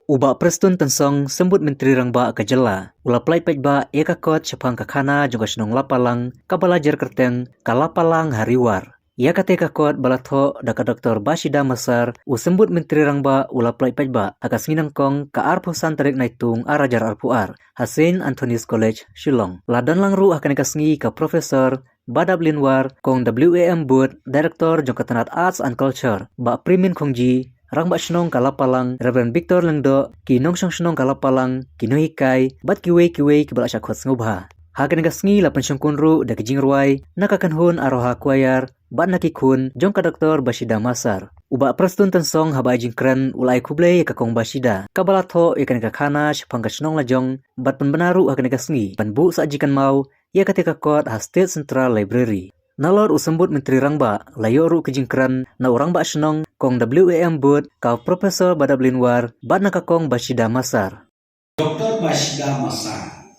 Ubak Prestun tensong sembut Menteri Rangba ke Jela. Ula pelai pejba ia kakot sepang kakana juga senong lapalang kabalajar kerteng kalapalang hariwar. Ia kate kakot balatho daka Dr. Bashida Masar sembut Menteri Rangba ula pelai pejba akas nginangkong ka arpusan tarik naitung arajar arpuar Hasin Anthony's College Shillong. Ladan langru akan ikasngi ka Profesor Badab Linwar kong WAM Bud Director Jongkatanat Arts and Culture Ba Primin Kongji Rang ba senong kalapalang Reverend Victor Lengdo kinong senong kalapalang kinohikai bat kiwe kibala syakot ngubha. Hakan gasngi lapan syangkunru da kijingruai nakakanhun aroha kuayar bat nakikun jong ka Dr. Bashida Masar. Uba Prestun tensong haba jingkren ulai kublei ka kong Bashida. Kabalatho ikan kakana syapang kasenong lajong bat penbenaru hakan gasngi penbu saajikan mau ia ketika kot ha State Central Library. Nalor usembut Menteri Rangba layoru kejingkran na orang ba senong kong WAM Bud ka Profesor Badab Linwar bat nakakong Bashida Masar. Dr. Bashida Masar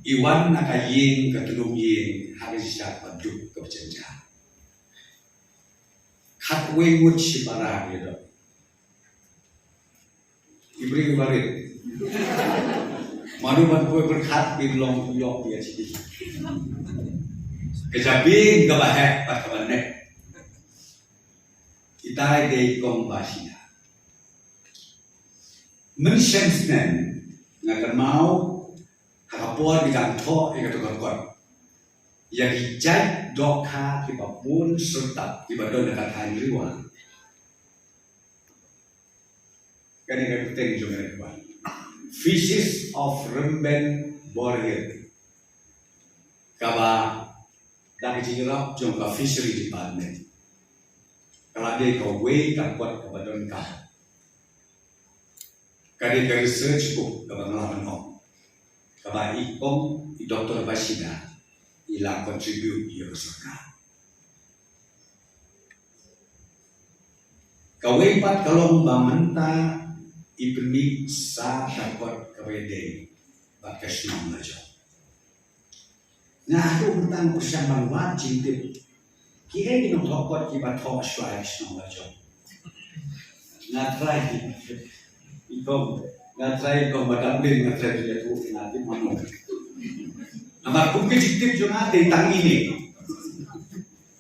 Iwan nakaying katulong ying habis siya paduk ke berjenja. Katwe ngut si parah gitu. Ibring barit. Manu pue berkat bilong yok dia sih. Kejabing gabahek pat kabanek. Itai dei kong Bashida. Mensyensnen ngakan mau kakapon di kantor ikat tukar. Yang hijai doka kibapun serta kibadon dekat hanriwa. Kan yang penting juga kawan. Fishes of Remben Borgir Kaba dari jingrap jongka fishery department kalau dia kau way kakuat kepadon kau kade ke research book kaba ngelawan kau kaba ikom Dr. Bashida ila contribute your serka kau pat kalau bamanta ibni sa dapat kawede bakas nama aja. Nah, aku tentang persiapan wajib itu. Kira ini dapat kita tahu soal nama aja. Ngatrai, ikom badam bin ngatrai dia tu nanti mana. Nama aku kecil juga tentang ini.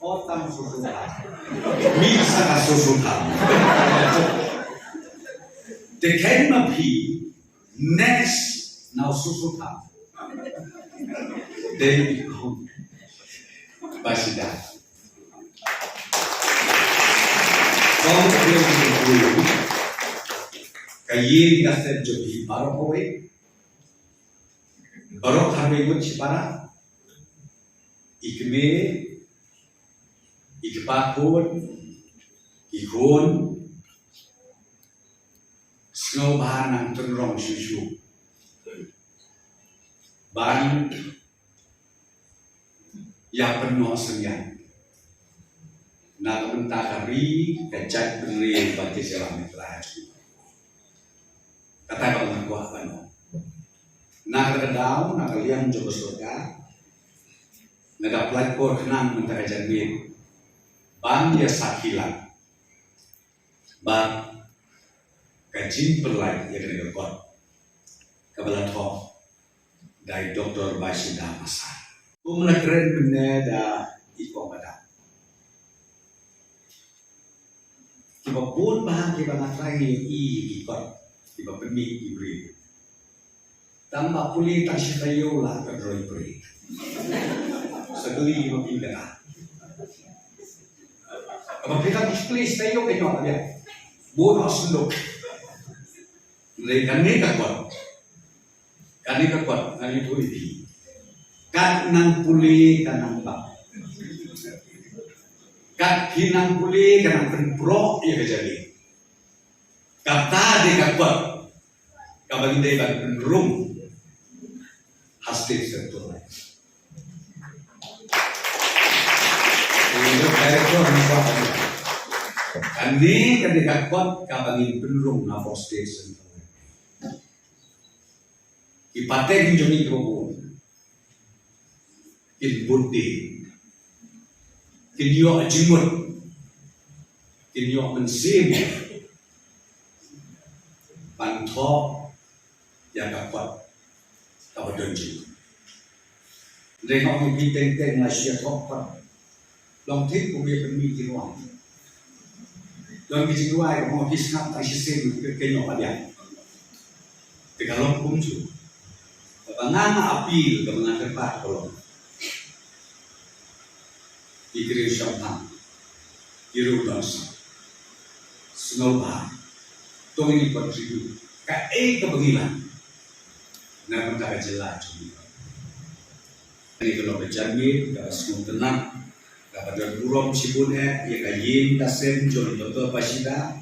Otam susuhan, bisa susuhan. Det kan man blive næst, når susutam. Det kom. Bashida. Kom til at kayin kastet jogi baro kowe. Baro kharwe much para. Ikme, ikpakun, ikun. Snow bahan tenrong susu, bahan yang penuh senyan. Nak mentahari kecak beri bagi selamit lagi. Kata kalau nak buat penuh. Nak kedau, nak kalian coba surga. Nak dapat kor kenang mentah janmin. Ban dia sakilan. Ban kajin perlai yang kena kekot kabalan ho dari Dr. Bashida Masar. Umlah keren benar dah ikon pada. Kiba pun bahan kiba ngatrai ikon kiba pemik ibri. Tambah pulih tak sitayo lah kedroi ibri. Segeli kiba pindah. Kalau kita display sitayo kenyo dia. Bonus sendok. Kani kakuat, kani puli di, kan nang puli kanang bak, kan kinang puli kanang penpro ia kejadi, kata di kakuat, kabagi di kan penrum, hasil sektor. Ini director ni apa? Kan Kani ketika kuat kabangin penurung na frustration. Ipateng joni krobo. Ilbudi. Kinyo ajimut. Kinyo mensim. Bantok yang dapat kawadon jin. Rengok mimpi teng-teng Malaysia topan. Long tik kubi pemi kiruang. Long biji dua yang mau kisah tak sistem kenyok ada. Tegalong kunju. Bangana api kemenang kerpat kolong. Ikirin syampan. Iru dansa. Snowball. Tong ini kontribu. Kae kebengilan. Nah mentara jelas cuma. Ini kalau berjamit, kalau semua tenang, kalau ada burung sibuknya, ya kayin kasem joni doktor pasida,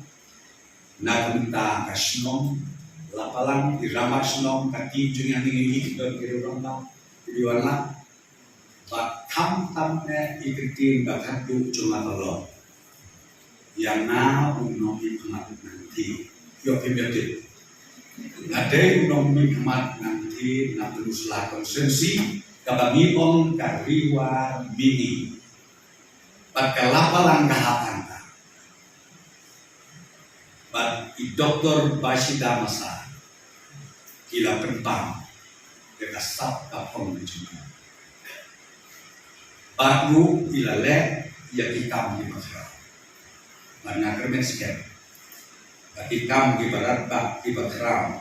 nak minta kasnom, lapalang iramak snom kaki juni yang ini kita kira orang di warna, bak tam-tamnya ikutin bakat tu cuma kalau, yang na unong hikmat nanti, yo kebetulan, ada unong hikmat nanti, nak terus lakukan konsensi. Kabangipong kariwa bini pagkalapalang kahapanta bat i Dr. Basida Masa kila pentang kekasap kapong bijuna baru ilale yakikam di masyarakat mana kermen sekian yakikam di barat bak di bakram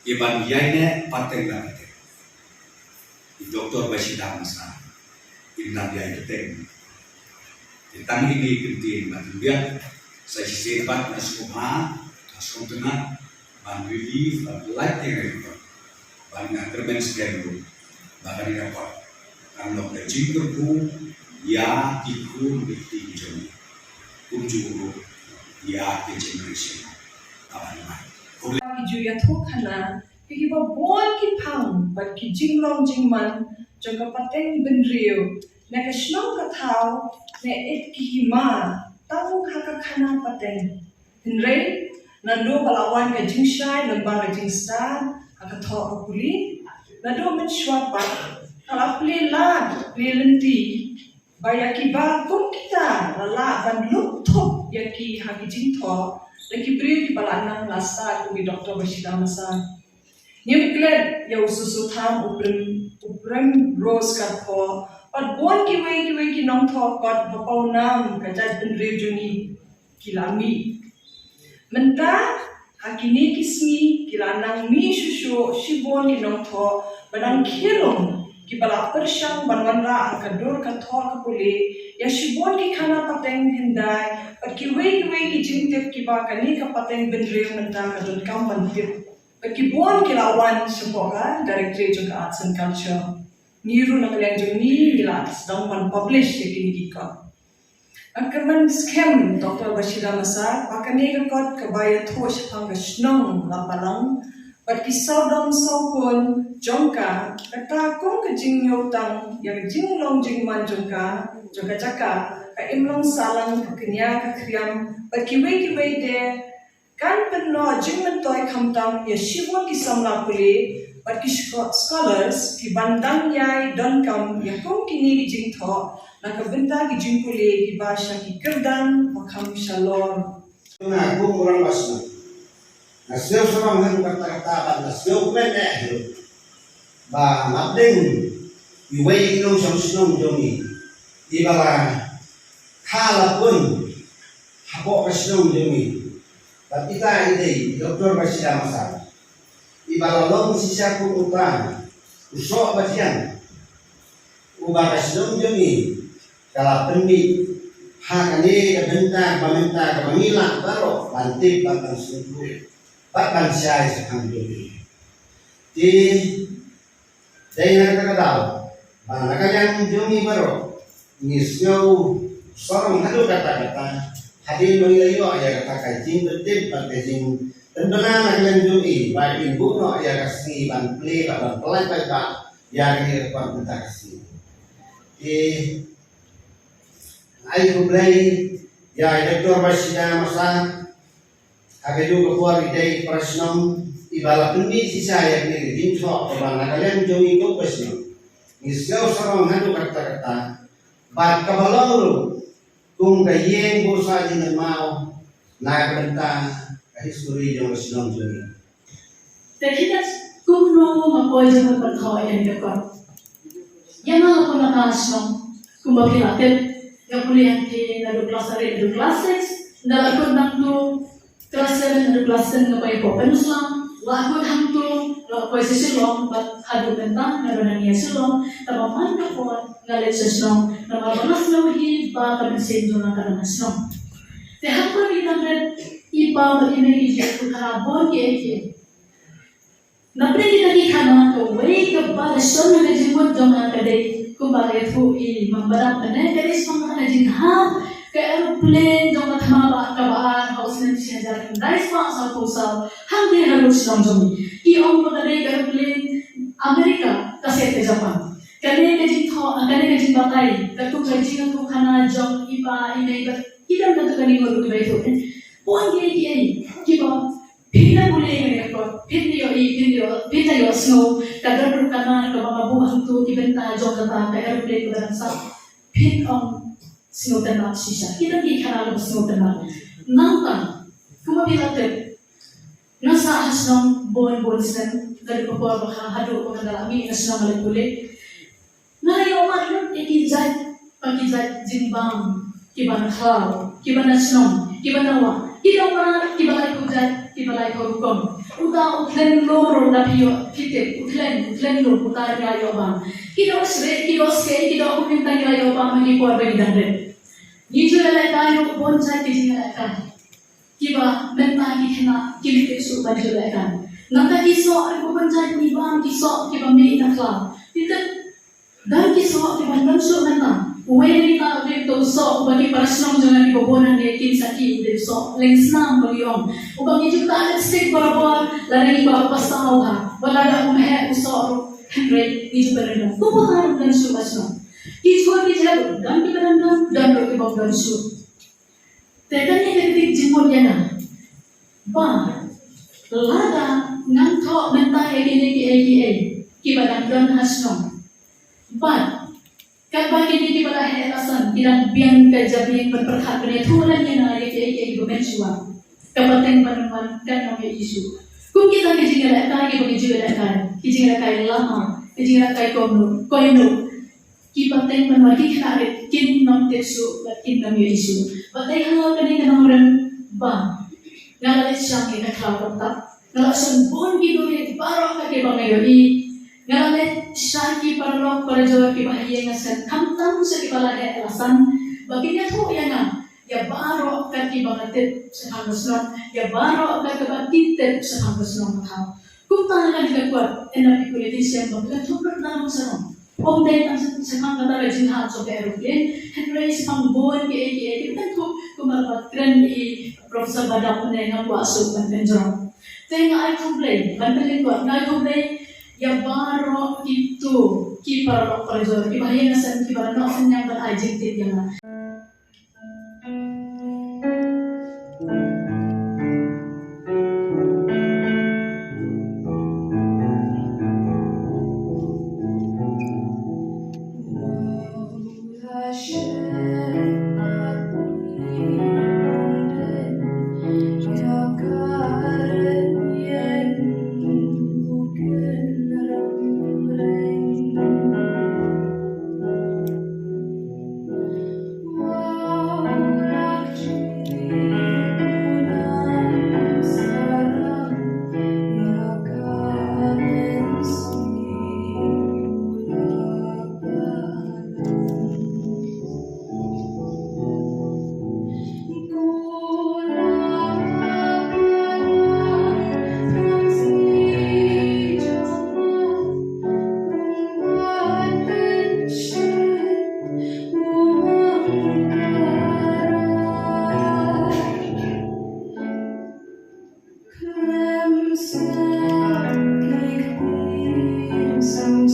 iban yaine pateng lagi Dr. Basida Masa Inna dia keteng tentang ini penting bagi dia saya sempat nasumah nasum tengah ban relief ban light yang itu ban terben sekian bahkan ini dapat kalau kecil terku ya ikut bukti joni kunjung ya generation apa namanya Ju ya thokana kiba bon ki phang but ki jinglong jingman jaga pateng benrio na ka shnong ka thau ne et ki ma tamu khaka khana pateng hinre na do balawan ka jingshai lamba ka jingsta ka tho ka puli na do men shwa pa kala puli la puli lenti baya ki ba kum kita la ban lup thop ya ki ha ki jing tho lagi beri ki balana lasta ku ki Dr. Basida Masa Nyuklet ya ususu tham uprem rose kat po pat bon ki we ki nong tho kot bapau nam ka jaj ben rejuni kilami menta hakini kismi kilanang mi shushu shibon ki nong tho badang khirong ki bala persyang banwanra akadur ka tho ka pule ya shibon ki khana pateng hindai pat ki we ki jingtep ki ba kani ka pateng ben re menta ka don kam bantip Bagi bon kilawan sebuah Directorate juga Arts and Culture. Niru nak kalian joni gila sedang man publish ya kini kita. Akan scam Dr. Basida Masa akan ni rekod kebaya thos pang kesnong lapalang. Bagi saudam saukun jongka kata kong kejing nyotang yang jing long jing man jongka jongka jaka ka imlong salang kekenya kekriam bagi we de kan penno jingmen toy kamtang ya shibon ki samla puli but ki scholars ki bandang yai don kam ya kong kini ki jing tho na ka benda ki jing puli ki basha ki kerdan makam shalom na aku orang basna na seo sama ngan kata-kata na seo men ba mabding iway no samsung jomi ibala khala pun hapo kasno jomi tapi kita ini Dr. Basida Masa ibalalong sisa ko utang usok batian ubah kasno jomi kala pendi hakani kabenta kamila baro bantik batang sungguh batang syai sekang jomi di daya nakakadaw nakayang jomi baro nisnyaw sorong hado kata-kata hadin mengilayo ayah kata kajing betul kajing dan benar yang jui baik ibu no ayah kasih banpli ban pelai baik yang ini rekod minta kasih ai kublai Ya Dr. Basida Masa Akedu kepuar idai Prasnom Ibala pendi sisa yang ini Jinso Kebana kalian jauh itu Prasnom Nisgau sarong hadu kata-kata Bat kabalong kung kayeng bosa dengan mau Nagbenta Kahisturi yang Prasnom jauh. Kita kuno mapoy jangan berkau yang dekat. Yang malah pun nakasnom kumbabi natin yang kuliah di nado kelas hari nado kelas 6 nalakot nang tu kelas 7 nado kelas 10 ngapay po penuslang lakot hang tu lakoy sa silong bat hadu bentang nado na niya silong tapaman ka po ngalit sa silong na mabalas na wahi ba kabensin doon ang karangasnom. Tehak ko rin ang iba mag-imay ijay kung karabon kaya Napre kita di kana ko way ka ba son na jimot dong ang kaday kumbaga ito mambarap na kadai sa mga jinha ka aeroplane dong matama kabaan haus na siya jaring dais pa sa pusaw hanggang halos lang jomi iong pagkaday ka aeroplane Amerika kasi sa Japan kanay ka jinto kanay ka jinbatay katung ka jinto ko kana jong ipa inay ba ilang na to kanino ko ba ito puan gay kiba Pina boleh mereka, pina yo snow, kadar berkanan ke mga buah tu ibenta jong kata ke aeroplane ko sa pin on snow tanah sisa. Kita di kanal snow tanah. Nangka, kumabilate. Nasa hasnong bon sen dari papua baka hadu ko kadalami nasna malipuli. Na yo matlo ikizat pagizat jimbang kibana hal, kibana snow, kibana wa. Kita orang kibalai kujat, kibalai korukom. Uta utlen loro na piyo kite, utlen loro uta rayo bang. Kita osre, kita oske, kita opintang rayo bang magi por bagi dandre. Nijo lalai kayo bonsai kiji lalai kan. Kiba menta kihna kimite su baju lalai kan. Nanta kiso aku bonsai ni bang kiso kiba me nakla. Kita dan kiso kiba nansu menta. Uwe kita dito so bagi parasnom jangan dibobonan ni kinsaki dito so lengsnam baliom ubang itu tak ada stick barabor lari ba pasaw ha wala na umahe usoro henry itu berenda kumparan dan su asno kiso ni jab dan di berenda dan ro ibang dan su tekanya ketik jimon yana ba lada nganto menta eki kibadan dan hasno ba Kapag hindi pala helasan, bilang biang kajabing berperhak penetulan yang ada di bumensua. Kapateng panuman kan kami isu. Kung kita kejingan kaya bagi kejingan kaya lama, kejingan kaya koino. Kapateng panuman kita kin nam tesu, kin kami isu. Batay hal kani kanang ba. Ngalit siyang ikaklawat. Ngalasan bon gitu ni parang kaki bangayoy. Ngalit syaki parlok para jawa ki bahaye ngasan kamtam sa kipala alasan baginya to yana ya baro kaki bangatit sa hangusnon ya baro kaki bagitit sa hangusnon matao kung talaga digagwat enapi politisyan baginya to na sa no om day ang sa mga kata jinha so ka aeroplane henry sa pangbon ki kita to kumalpat grand professor badak na nga puasok ng penjoro tenga I complain bantalin ko I complain ya baro itu ki para operator ki bahaya nasan ki para nasan yang berajektif yang Crimson, cake, beams, and